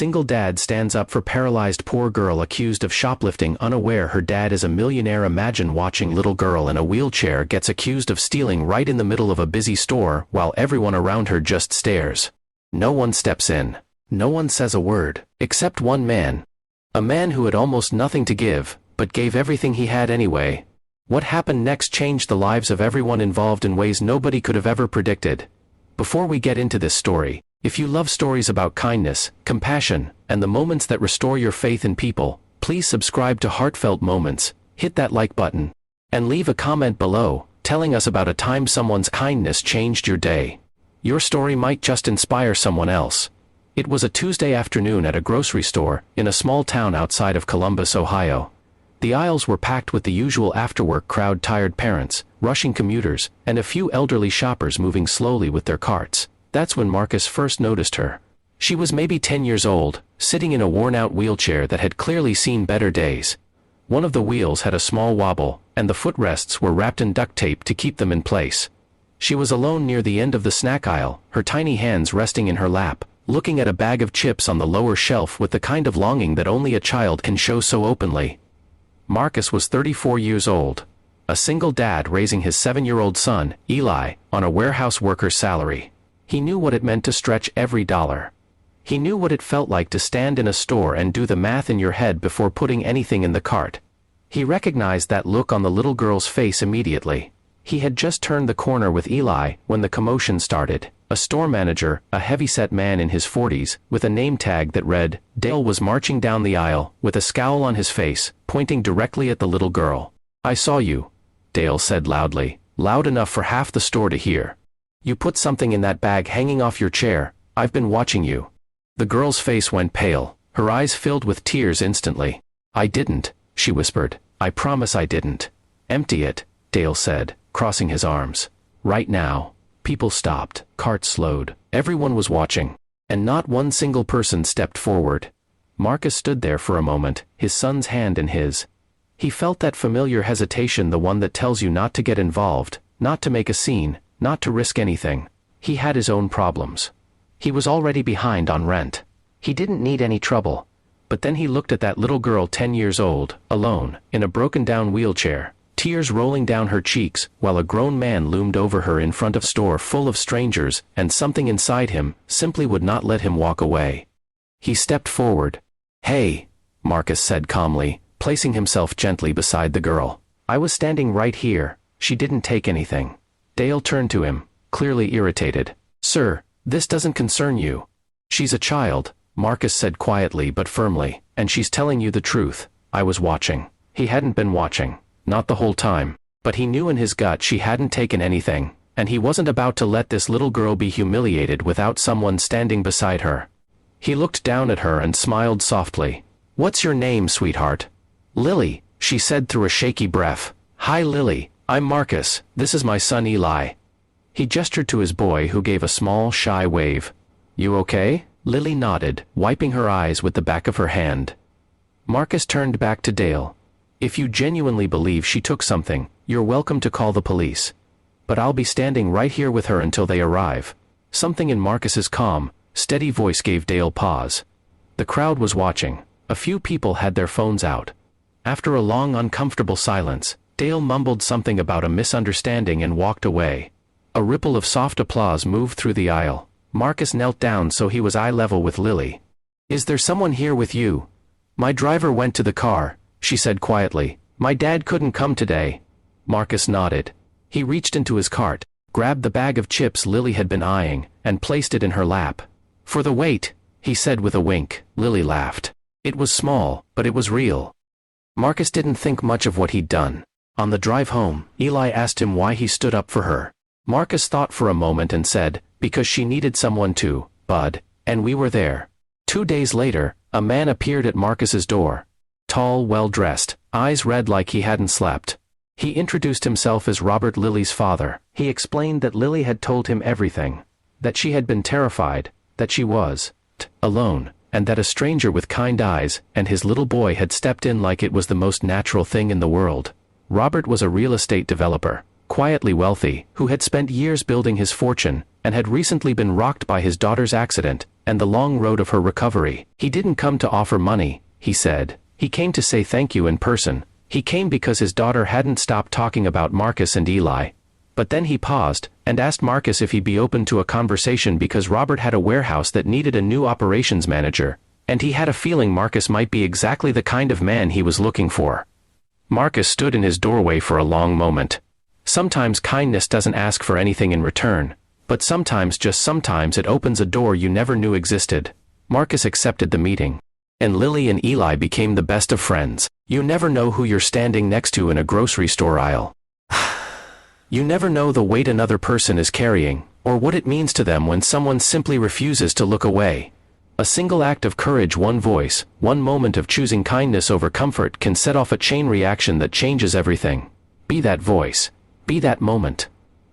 Single dad stands up for paralyzed poor girl accused of shoplifting unaware her dad is a millionaire. Imagine watching little girl in a wheelchair gets accused of stealing right in the middle of a busy store while everyone around her just stares. No one steps in. No one says a word, except one man. A man who had almost nothing to give, but gave everything he had anyway. What happened next changed the lives of everyone involved in ways nobody could have ever predicted. Before we get into this story, if you love stories about kindness, compassion, and the moments that restore your faith in people, please subscribe to Heartfelt Moments, hit that like button, and leave a comment below, telling us about a time someone's kindness changed your day. Your story might just inspire someone else. It was a Tuesday afternoon at a grocery store, in a small town outside of Columbus, Ohio. The aisles were packed with the usual after-work crowd, tired parents, rushing commuters, and a few elderly shoppers moving slowly with their carts. That's when Marcus first noticed her. She was maybe 10 years old, sitting in a worn-out wheelchair that had clearly seen better days. One of the wheels had a small wobble, and the footrests were wrapped in duct tape to keep them in place. She was alone near the end of the snack aisle, her tiny hands resting in her lap, looking at a bag of chips on the lower shelf with the kind of longing that only a child can show so openly. Marcus was 34 years old, a single dad raising his 7-year-old son, Eli, on a warehouse worker's salary. He knew what it meant to stretch every dollar. He knew what it felt like to stand in a store and do the math in your head before putting anything in the cart. He recognized that look on the little girl's face immediately. He had just turned the corner with Eli when the commotion started. A store manager, a heavy-set man in his 40s, with a name tag that read, Dale, was marching down the aisle, with a scowl on his face, pointing directly at the little girl. "I saw you," Dale said loudly, loud enough for half the store to hear. "You put something in that bag hanging off your chair. I've been watching you." The girl's face went pale, her eyes filled with tears instantly. "I didn't," she whispered. "I promise I didn't." "Empty it," Dale said, crossing his arms. "Right now." People stopped, carts slowed, everyone was watching, and not one single person stepped forward. Marcus stood there for a moment, his son's hand in his. He felt that familiar hesitation, the one that tells you not to get involved, not to make a scene, not to risk anything. He had his own problems. He was already behind on rent. He didn't need any trouble. But then he looked at that little girl 10 years old, alone, in a broken-down wheelchair, tears rolling down her cheeks, while a grown man loomed over her in front of a store full of strangers, and something inside him simply would not let him walk away. He stepped forward. "Hey," Marcus said calmly, placing himself gently beside the girl. "I was standing right here. She didn't take anything." Dale turned to him, clearly irritated. "Sir, this doesn't concern you." "She's a child," Marcus said quietly but firmly, "and she's telling you the truth. I was watching." He hadn't been watching, not the whole time, but he knew in his gut she hadn't taken anything, and he wasn't about to let this little girl be humiliated without someone standing beside her. He looked down at her and smiled softly. "What's your name, sweetheart?" "Lily," she said through a shaky breath. "Hi Lily, I'm Marcus, this is my son Eli." He gestured to his boy, who gave a small, shy wave. "You okay?" Lily nodded, wiping her eyes with the back of her hand. Marcus turned back to Dale. "If you genuinely believe she took something, you're welcome to call the police. But I'll be standing right here with her until they arrive." Something in Marcus's calm, steady voice gave Dale pause. The crowd was watching. A few people had their phones out. After a long, uncomfortable silence, Dale mumbled something about a misunderstanding and walked away. A ripple of soft applause moved through the aisle. Marcus knelt down so he was eye level with Lily. "Is there someone here with you?" "My driver went to the car," she said quietly. "My dad couldn't come today." Marcus nodded. He reached into his cart, grabbed the bag of chips Lily had been eyeing, and placed it in her lap. "For the wait," he said with a wink. Lily laughed. It was small, but it was real. Marcus didn't think much of what he'd done. On the drive home, Eli asked him why he stood up for her. Marcus thought for a moment and said, "Because she needed someone to, Bud, and we were there." 2 days later, a man appeared at Marcus's door. Tall, well-dressed, eyes red like he hadn't slept. He introduced himself as Robert, Lily's father. He explained that Lily had told him everything. That she had been terrified, that she was alone, and that a stranger with kind eyes and his little boy had stepped in like it was the most natural thing in the world. Robert was a real estate developer, quietly wealthy, who had spent years building his fortune, and had recently been rocked by his daughter's accident, and the long road of her recovery. He didn't come to offer money, he said. He came to say thank you in person. He came because his daughter hadn't stopped talking about Marcus and Eli. But then he paused, and asked Marcus if he'd be open to a conversation because Robert had a warehouse that needed a new operations manager, and he had a feeling Marcus might be exactly the kind of man he was looking for. Marcus stood in his doorway for a long moment. Sometimes kindness doesn't ask for anything in return, but sometimes, just sometimes, it opens a door you never knew existed. Marcus accepted the meeting, and Lily and Eli became the best of friends. You never know who you're standing next to in a grocery store aisle. You never know the weight another person is carrying, or what it means to them when someone simply refuses to look away. A single act of courage, one voice, one moment of choosing kindness over comfort can set off a chain reaction that changes everything. Be that voice. Be that moment.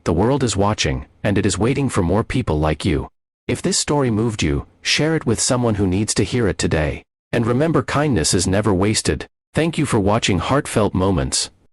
The world is watching, and it is waiting for more people like you. If this story moved you, share it with someone who needs to hear it today. And remember, kindness is never wasted. Thank you for watching Heartfelt Moments.